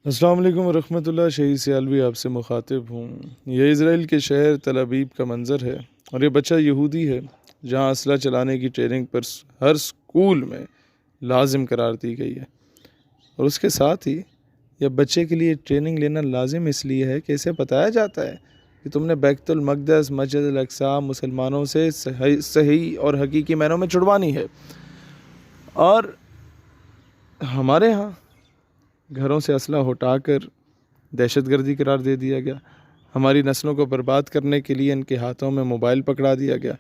अस्सलाम वालेकुम रहमतुल्लाह। शहीद सियालवी आपसे मुखातिब हूँ। ये इज़राइल के शहर तल अबीब का मंज़र है और ये बच्चा यहूदी है जहाँ असला चलाने की ट्रेनिंग पर हर स्कूल में लाजिम करार दी गई है। और उसके साथ ही यह बच्चे के लिए ट्रेनिंग लेना लाजिम इसलिए है कि इसे बताया जाता है कि तुमने बैतुल मक़दस, मस्जिद अल अक़सा मुसलमानों से सही सही और हकीकी मायनों में छुड़वानी है। और हमारे यहाँ घरों से असला उठाकर दहशतगर्दी करार दे दिया गया। हमारी नस्लों को बर्बाद करने के लिए इनके हाथों में मोबाइल पकड़ा दिया गया।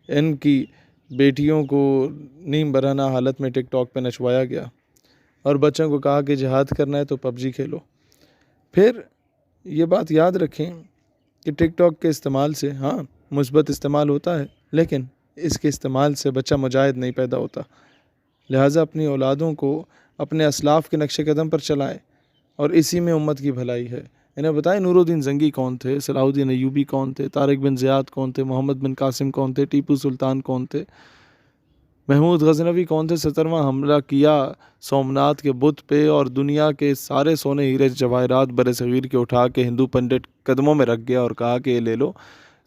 इनकी बेटियों को नीम बराना हालत में टिकटॉक पे नचवाया गया और बच्चों को कहा कि जिहाद करना है तो पबजी खेलो। फिर ये बात याद रखें कि टिकटॉक के इस्तेमाल से हाँ मुस्बत इस्तेमाल होता है, लेकिन इसके इस्तेमाल से बच्चा मुजाहिद नहीं पैदा होता। लिहाजा अपनी औलादों को अपने असलाफ़ के नक्शे कदम पर चलाएं और इसी में उम्मत की भलाई है। इन्हें बताएं नूरुद्दीन जंगी कौन थे, सलाहुद्दीन अय्यूबी कौन थे, तारिक बिन ज़ियाद कौन थे, मोहम्मद बिन कासिम कौन थे, टीपू सुल्तान कौन थे, महमूद गजनवी कौन थे। 17वां हमला किया सोमनाथ के बुत पे और दुनिया के सारे सोने हीरे जवाहरात बरसगीर के उठा के हिंदू पंडित कदमों में रख गया और कहा कि ये ले लो,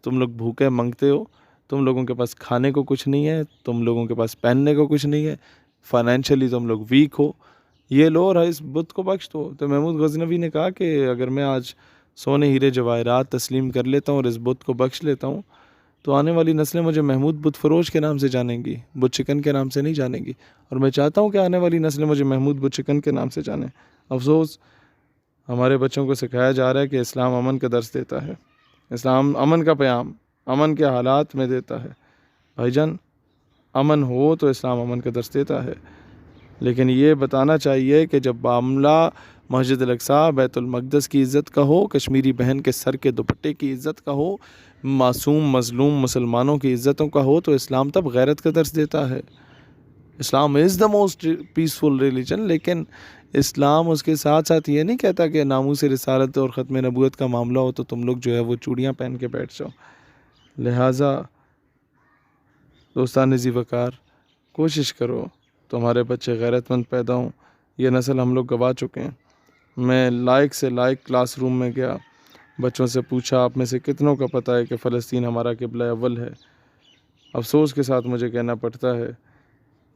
तुम लोग भूखे मंगते हो, तुम लोगों के पास खाने को कुछ नहीं है, तुम लोगों के पास पहनने को कुछ नहीं है, फाइनेंशियली तुम लोग वीक हो, ये लो और इस बुत को बख्श दो। तो महमूद गजनवी ने कहा कि अगर मैं आज सोने हीरे जवाहरात तस्लीम कर लेता हूँ और इस बुत को बख्श लेता हूँ तो आने वाली नस्लें मुझे महमूद बुत फरोश के नाम से जानेंगी, बुत चिकन के नाम से नहीं जानेंगी। और मैं चाहता हूँ कि आने वाली नस्लें मुझे महमूद बुत चिकन के नाम से जानें। अफसोस हमारे बच्चों को सिखाया जा रहा है कि इस्लाम अमन का दर्स देता है, इस्लाम अमन का पैगाम अमन के हालात में देता है। भाईजान, अमन हो तो इस्लाम अमन का दर्स देता है, लेकिन ये बताना चाहिए कि जब मामला मस्जिद अल अक़सा, बैतुल मक़दस की इज़्ज़त का हो, कश्मीरी बहन के सर के दुपट्टे की इज़्ज़त का हो, मासूम मज़लूम मुसलमानों की इज़्ज़तों का हो, तो इस्लाम तब गैरत का दर्स देता है। Islam is the most peaceful religion, लेकिन इस्लाम उसके साथ साथ ये नहीं कहता कि नामूस रिसालत और ख़त्म नबूवत का मामला हो तो तुम लोग जो है वो चूड़ियाँ पहन के बैठ जाओ। लिहाजा दोस्तान ज़ी वक़ार, कोशिश करो तो हमारे बच्चे गैरतमंद पैदा हों। ये नस्ल हम लोग गवा चुके हैं। मैं लायक से लायक क्लासरूम में गया, बच्चों से पूछा आप में से कितनों का पता है कि फ़लस्तीन हमारा क़िबला अव्वल है। अफसोस के साथ मुझे कहना पड़ता है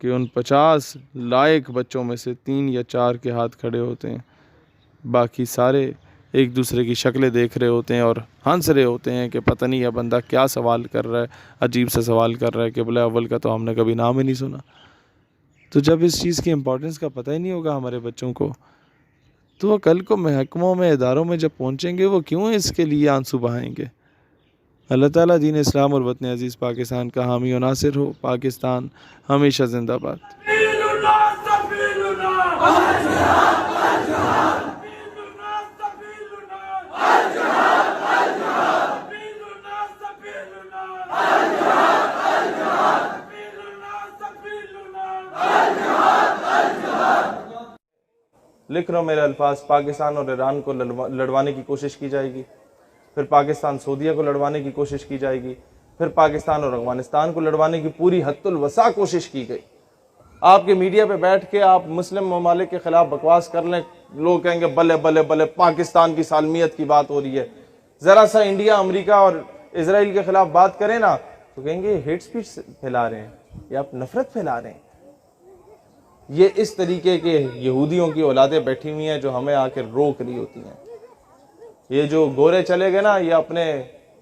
कि उन 50 लायक बच्चों में से 3 या 4 के हाथ खड़े होते हैं, बाकी सारे एक दूसरे की शक्लें देख रहे होते हैं और हंस रहे होते हैं कि पता नहीं यह बंदा क्या सवाल कर रहा है, अजीब सा सवाल कर रहा है, क़िबला अव्वल का तो हमने कभी नाम ही नहीं सुना। तो जब इस चीज़ की इम्पोर्टेंस का पता ही नहीं होगा हमारे बच्चों को, तो वो कल को महकमों में, इदारों में जब पहुँचेंगे वो क्यों इसके लिए आंसू बहाएंगे। अल्लाह ताला दीन इस्लाम और वतन अज़ीज़ पाकिस्तान का हामी और नासिर हो। पाकिस्तान हमेशा जिंदाबाद। लिख रहा हूँ मेरे अल्फाज, पाकिस्तान और ईरान को लड़वाने की कोशिश की जाएगी, फिर पाकिस्तान सऊदीया को लड़वाने की कोशिश की जाएगी, फिर पाकिस्तान और अफगानिस्तान को लड़वाने की पूरी हद्दुल वसा कोशिश की गई। आपके मीडिया पे बैठ के आप मुस्लिम ममालिक के खिलाफ बकवास कर लें, लोग कहेंगे बल्ले बल्ले बल्ले पाकिस्तान की सालमियत की बात हो रही है। जरा सा इंडिया, अमेरिका और इसराइल के खिलाफ बात करें ना तो कहेंगे हेट स्पीच फैला रहे हैं या आप नफरत फैला रहे हैं। ये इस तरीके के यहूदियों की औलादें बैठी हुई हैं जो हमें आकर रोक रही होती हैं। ये जो गोरे चले गए ना, ये अपने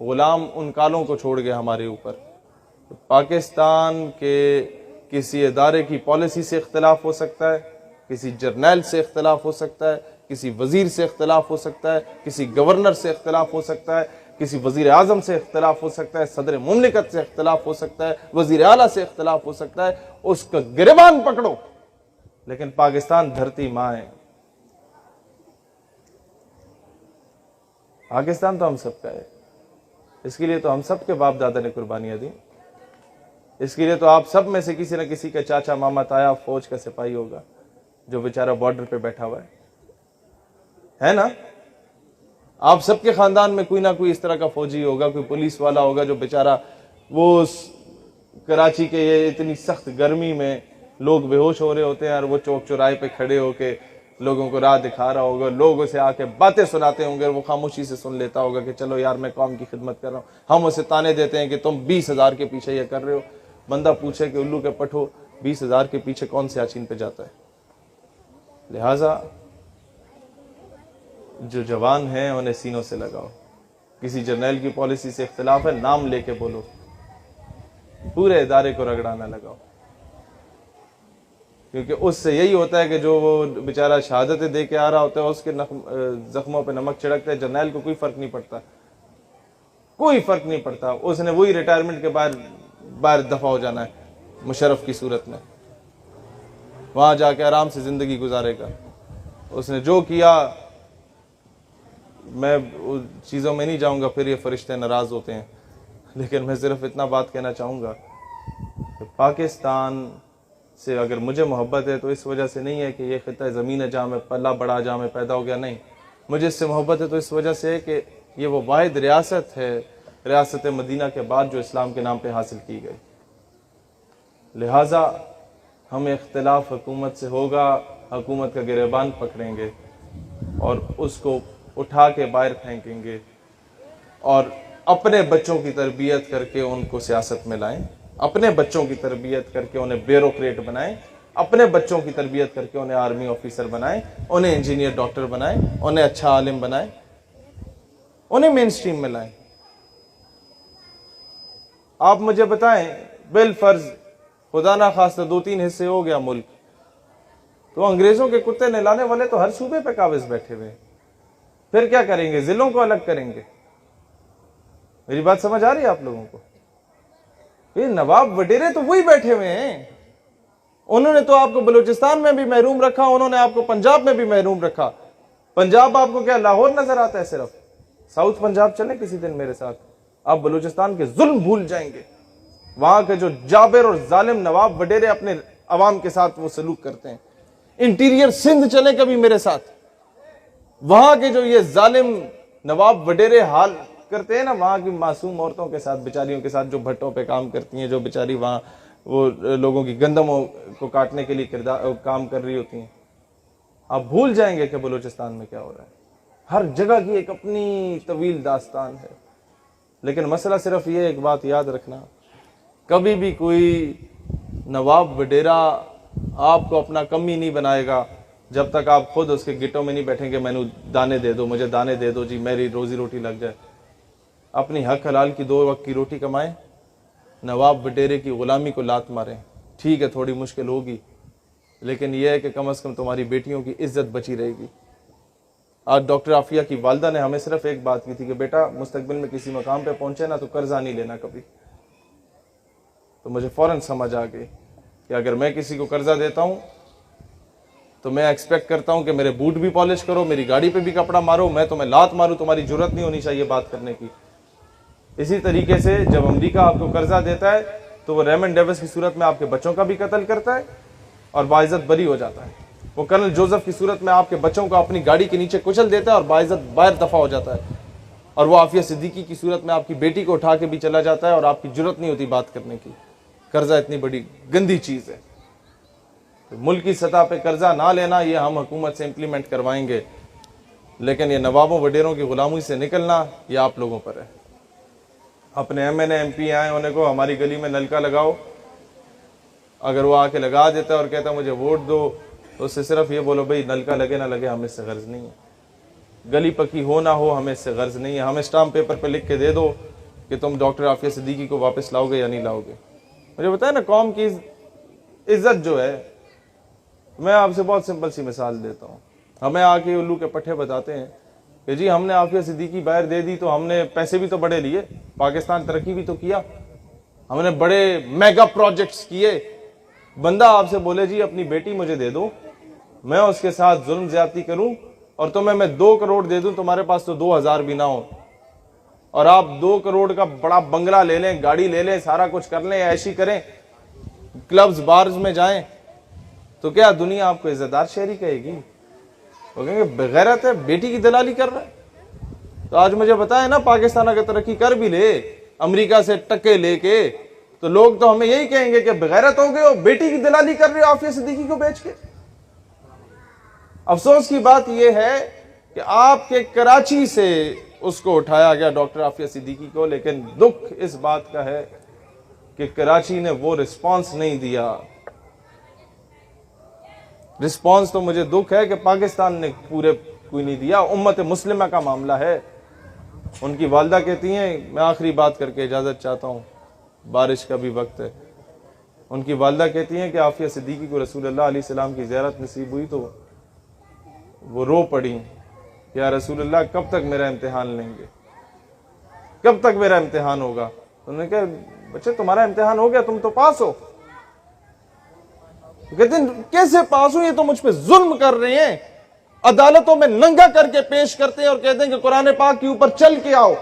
गुलाम उन कालों को छोड़ गए हमारे ऊपर। तो पाकिस्तान के किसी इदारे की पॉलिसी से इख्तलाफ हो सकता है, किसी जर्नैल से इख्तलाफ हो सकता है, किसी वजीर से इख्तलाफ हो सकता है, किसी गवर्नर से इख्तलाफ हो सकता है, किसी वजीर आजम से इख्तलाफ हो सकता है, सदर मुमलिकत से इख्तलाफ हो सकता है, वजीर आला से इख्तलाफ हो सकता है। उसका गिरबान पकड़ो, लेकिन पाकिस्तान धरती माँ है। पाकिस्तान तो हम सबका है, इसके लिए तो हम सब के बाप दादा ने कुर्बानियां दी। इसके लिए तो आप सब में से किसी न किसी का चाचा मामा ताया फौज का सिपाही होगा जो बेचारा बॉर्डर पे बैठा हुआ है ना। आप सबके खानदान में कोई ना कोई इस तरह का फौजी होगा, कोई पुलिस वाला होगा जो बेचारा वो कराची के ये इतनी सख्त गर्मी में लोग बेहोश हो रहे होते हैं और वो चौक चौराहे पे खड़े होके लोगों को राह दिखा रहा होगा, लोगों से आके बातें सुनाते होंगे, वो खामोशी से सुन लेता होगा कि चलो यार मैं कौम की खिदमत कर रहा हूँ। हम उसे ताने देते हैं कि तुम 20,000 के पीछे ये कर रहे हो। बंदा पूछे कि उल्लू के पठो 20,000 के पीछे कौन से याचीन पे जाता है। लिहाजा जो जवान हैं उन्हें सीनों से लगाओ। किसी जर्नैल की पॉलिसी से इख्तिलाफ है, नाम लेके बोलो, पूरे इदारे को रगड़ाना लगाओ, क्योंकि उससे यही होता है कि जो वो बेचारा शहादतें दे के आ रहा होता है उसके जख्मों पे नमक छिड़कता है। जर्नैल को कोई फर्क नहीं पड़ता, कोई फर्क नहीं पड़ता। उसने वही रिटायरमेंट के बाहर दफा हो जाना है मुशर्रफ की सूरत में, वहां जाके आराम से जिंदगी गुजारेगा। उसने जो किया, मैं उन चीज़ों में नहीं जाऊंगा, फिर ये फरिश्ते नाराज़ होते हैं, लेकिन मैं सिर्फ इतना बात कहना चाहूँगा कि पाकिस्तान से अगर मुझे मोहब्बत है तो इस वजह से नहीं है कि ये खिता ज़मीन है जहाँ मैं पला बड़ा, जहाँ मैं पैदा हो गया, नहीं। मुझे इससे मोहब्बत है तो इस वजह से है कि ये वो वाहिद रियासत है, रियासत मदीना के बाद, जो इस्लाम के नाम पे हासिल की गई। लिहाजा हम इख्तिलाफ हुकूमत से होगा, हुकूमत का गिरेबान पकड़ेंगे और उसको उठा के बाहर फेंकेंगे और अपने बच्चों की तरबियत करके उनको सियासत में लाएं, अपने बच्चों की तरबियत करके उन्हें ब्यूरोक्रेट बनाएं, अपने बच्चों की तरबियत करके उन्हें आर्मी ऑफिसर बनाएं, उन्हें इंजीनियर डॉक्टर बनाएं, उन्हें अच्छा आलिम बनाएं, उन्हें मेन स्ट्रीम में लाएं। आप मुझे बताएं, बिल फर्ज खुदा ना खास्ता 2-3 हिस्से हो गया मुल्क, तो अंग्रेजों के कुत्ते नहलाने वाले तो हर सूबे पे काबिज बैठे हुए, फिर क्या करेंगे? जिलों को अलग करेंगे। मेरी बात समझ आ रही है आप लोगों को? ये नवाब वडेरे तो वही बैठे हुए हैं। उन्होंने तो आपको बलूचिस्तान में भी महरूम रखा, उन्होंने आपको पंजाब में भी महरूम रखा। पंजाब आपको क्या लाहौर नजर आता है सिर्फ? साउथ पंजाब चले किसी दिन मेरे साथ, आप बलूचिस्तान के जुल्म भूल जाएंगे। वहां के जो जाबिर और जालिम नवाब वडेरे अपने अवाम के साथ वो सलूक करते हैं। इंटीरियर सिंध चले कभी मेरे साथ, वहां के जो ये जालिम नवाब वडेरे हाल करते हैं ना, वहां की मासूम औरतों के साथ, बेचारियों के साथ, जो भट्टों पे काम करती हैं, जो बेचारी वहां वो लोगों की गंदमों को काटने के लिए काम कर रही होती हैं। आप भूल जाएंगे कि बलूचिस्तान में क्या हो रहा है। हर जगह की एक अपनी तवील दास्तान है। लेकिन मसला सिर्फ ये, एक बात याद रखना, कभी भी कोई नवाब वडेरा आपको अपना कमी नहीं बनाएगा जब तक आप खुद उसके गिटों में नहीं बैठेंगे, मैंने दाने दे दो, मुझे दाने दे दो जी, मेरी रोजी रोटी लग जाए। अपनी हक हलाल की 2 वक्त की रोटी कमाएं, नवाब वडेरे की गुलामी को लात मारें। ठीक है, थोड़ी मुश्किल होगी, लेकिन यह है कि कम से कम तुम्हारी बेटियों की इज्जत बची रहेगी। आज डॉक्टर आफिया की वालदा ने हमें सिर्फ एक बात की थी कि बेटा मुस्तकबिल में किसी मकाम पे पहुंचे ना तो कर्जा नहीं लेना कभी। तो मुझे फौरन समझ आ गई कि अगर मैं किसी को कर्जा देता हूं तो मैं एक्सपेक्ट करता हूं कि मेरे बूट भी पॉलिश करो, मेरी गाड़ी पे भी कपड़ा मारो, मैं तुम्हें लात मारूं, तुम्हारी जरूरत नहीं होनी चाहिए बात करने की। इसी तरीके से जब अमेरिका आपको कर्जा देता है तो वो रेमंड डेविस की सूरत में आपके बच्चों का भी कत्ल करता है और बाइज्जत बरी हो जाता है। वो कर्नल जोसेफ की सूरत में आपके बच्चों को अपनी गाड़ी के नीचे कुचल देता है और बाइज्जत बाहर दफा हो जाता है। और वो आफिया सिद्दीकी की सूरत में आपकी बेटी को उठा के भी चला जाता है और आपकी जरूरत नहीं होती बात करने की। कर्जा इतनी बड़ी गंदी चीज है। तो मुल्क की सतह पे कर्जा ना लेना, ये हम हुकूमत से इम्प्लीमेंट करवाएंगे, लेकिन ये नवाबों वडेरों की गुलामी से निकलना ये आप लोगों पर है। अपने MNA MP आए, उन्हें को हमारी गली में नलका लगाओ, अगर वो आके लगा देता है और कहता है मुझे वोट दो, तो उससे सिर्फ ये बोलो भाई नलका लगे ना लगे हमें इससे गर्ज नहीं है, गली पक्की हो ना हो हमें इससे गर्ज नहीं है, हमें स्टाम्प पेपर पे लिख के दे दो कि तुम डॉक्टर आफिया सिद्दीकी को वापस लाओगे या नहीं लाओगे। मुझे बताया ना, कौम की इज्जत जो है, मैं आपसे बहुत सिंपल सी मिसाल देता हूँ। हमें आके उल्लू के पट्टे बताते हैं कि जी हमने आफिया सिद्दीकी बाहर दे दी तो हमने पैसे भी तो बड़े लिए, पाकिस्तान तरक्की भी तो किया, हमने बड़े मेगा प्रोजेक्ट्स किए। बंदा आपसे बोले जी अपनी बेटी मुझे दे दो, मैं उसके साथ जुल्म ज्यादती करूं और तुम्हें मैं 2 करोड़ दे दूं, तुम्हारे पास तो 2000 भी ना हो, और आप 2 करोड़ का बड़ा बंगला ले लें, गाड़ी ले लें, सारा कुछ कर लें, ऐशी करें, क्लब्स बार्स में जाएं, तो क्या दुनिया आपको इज्जतदार शहरी कहेगी? वो कहेंगे बेगैरत है, बेटी की दलाली कर रहा है। तो आज मुझे बताए ना, पाकिस्तान अगर तरक्की कर भी ले अमेरिका से टक्के लेके, तो लोग तो हमें यही कहेंगे कि बेगैरत हो गए हो, बेटी की दलाली कर रहे हो आफिया सिद्दीकी को बेच के। अफसोस की बात यह है कि आपके कराची से उसको उठाया गया डॉक्टर आफिया सिद्दीकी को, लेकिन दुख इस बात का है कि कराची ने वो रिस्पांस नहीं दिया। रिस्पांस तो मुझे दुख है कि पाकिस्तान ने पूरे कोई नहीं दिया। उम्मत मुस्लिमा का मामला है। उनकी वालदा कहती हैं, मैं आखिरी बात करके इजाजत चाहता हूं, बारिश का भी वक्त है। उनकी वालदा कहती हैं कि आफिया सिद्दीकी को रसूलुल्लाह अलैहि सलाम की ज़ियारत नसीब हुई तो वो रो पड़ी, या रसूलुल्लाह कब तक मेरा इम्तिहान लेंगे, कब तक मेरा इम्तिहान होगा। तो उन्होंने कहा, बच्चे तुम्हारा इम्तिहान हो गया, तुम तो पास हो। तो कहते हैं कैसे पास हो, ये तो मुझ पे जुल्म कर रहे हैं, अदालतों में नंगा करके पेश करते हैं और कहते हैं कि कुरान पाक के ऊपर चल के आओ।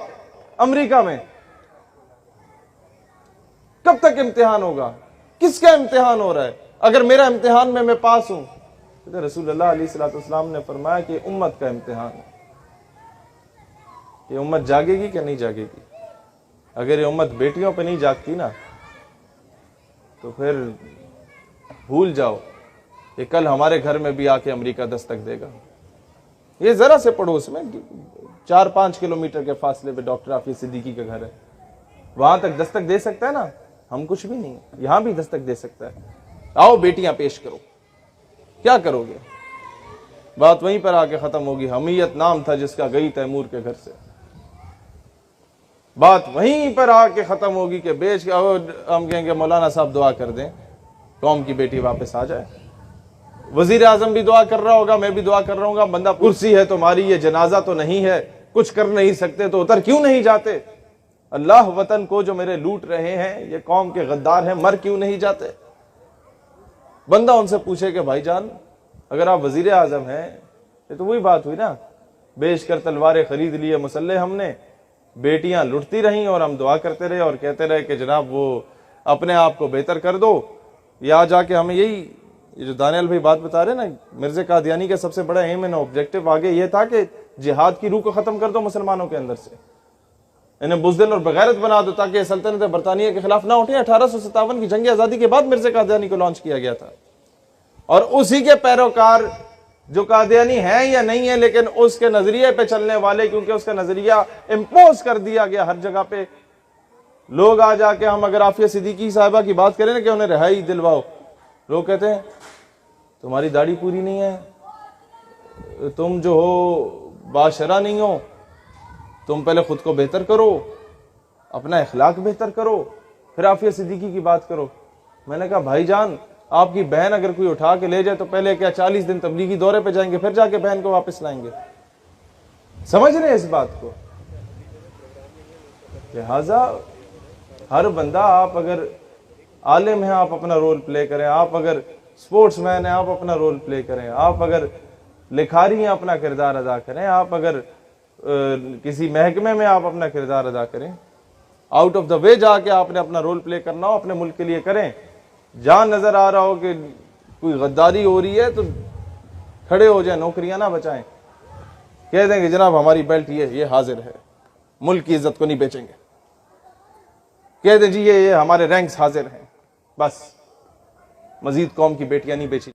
अमेरिका में कब तक इम्तिहान होगा, किसका इम्तिहान हो रहा है? अगर मेरा इम्तिहान में मैं पास हूं, तो रसूलुल्लाह अलैहिस्सलाम ने फरमाया कि उम्मत का इम्तिहान है, ये उम्मत जागेगी कि नहीं जागेगी। अगर ये उम्मत बेटियों पे नहीं जागती ना, तो फिर भूल जाओ कि कल हमारे घर में भी आके अमेरिका दस्तक देगा। ये जरा से पड़ोस में 4-5 किलोमीटर के फासले पे डॉक्टर आफिया सिद्दीकी का घर है, वहां तक दस्तक दे सकता है ना। हम कुछ भी नहीं, यहां भी दस्तक दे सकता है। आओ बेटियां पेश करो, क्या करोगे? बात वहीं पर आके खत्म होगी। हमीयत नाम था जिसका, गई तैमूर के घर से। बात वहीं पर आके खत्म होगी कि बेच के हम कहेंगे मौलाना साहब दुआ कर दें कौम की बेटी वापस आ जाए। वजीर आजम भी दुआ कर रहा होगा, मैं भी दुआ कर रहा हूँ। बंदा कुर्सी है तुम्हारी, ये जनाजा तो नहीं है, कुछ कर नहीं सकते तो उतर क्यों नहीं जाते? अल्लाह वतन को जो मेरे लूट रहे हैं, ये कौम के गद्दार हैं, मर क्यों नहीं जाते? बंदा उनसे पूछे कि भाईजान अगर आप वजीर आजम हैं, ये तो वही बात हुई ना, बेच कर तलवारें खरीद लिए मुसल्ले हमने, बेटियां लुटती रहीं और हम दुआ करते रहे और कहते रहे कि जनाब वो अपने आप को बेहतर कर दो। या जाके हमें यही, ये जो दानियाल भाई बात बता रहे ना, मिर्ज़ा कादियानी का सबसे बड़ा एम एंड ऑब्जेक्टिव आगे ये था कि जिहाद की रूह को खत्म कर दो मुसलमानों के अंदर से, इन्हें बुज़दिल और बगैरत बना दो ताकि सल्तनत बरतानिया के खिलाफ ना उठे। 1857 की जंग आज़ादी के बाद मिर्ज़ा कादियानी को लॉन्च किया गया था, और उसी के पैरोकार जो कादियानी है या नहीं है, लेकिन उसके नजरिए पे चलने वाले, क्योंकि उसका नजरिया इम्पोज कर दिया गया हर जगह पे। लोग आ जाके, हम अगर आफिया सिद्दीकी साहिबा की बात करें ना कि उन्हें रिहाई दिलवाओ, लोग कहते हैं तुम्हारी दाढ़ी पूरी नहीं है, तुम जो हो बाशरा नहीं हो, तुम पहले खुद को बेहतर करो, अपना इखलाक बेहतर करो, फिर आफिया सिद्दीकी की बात करो। मैंने कहा भाईजान, आपकी बहन अगर कोई उठा के ले जाए तो पहले क्या 40 दिन तबलीगी दौरे पे जाएंगे, फिर जाके बहन को वापस लाएंगे? समझ रहे हैं इस बात को? लिहाजा हर बंदा, आप अगर आलिम हैं आप अपना रोल प्ले करें, आप अगर स्पोर्ट्समैन हैं आप अपना रोल प्ले करें, आप अगर लिखारी हैं अपना किरदार अदा करें, आप अगर किसी महकमे में आप अपना किरदार अदा करें, आउट ऑफ द वे जाके आपने अपना रोल प्ले करना हो, अपने मुल्क के लिए करें। जहां नजर आ रहा हो कि कोई गद्दारी हो रही है तो खड़े हो जाए, नौकरियां ना बचाएं, कह देंगे जनाब हमारी बेल्ट ये हाजिर है, मुल्क की इज्जत को नहीं बेचेंगे, कह दें जी ये हमारे रैंक्स हाजिर हैं, बस मजीद कौम की बेटियां नहीं बेची।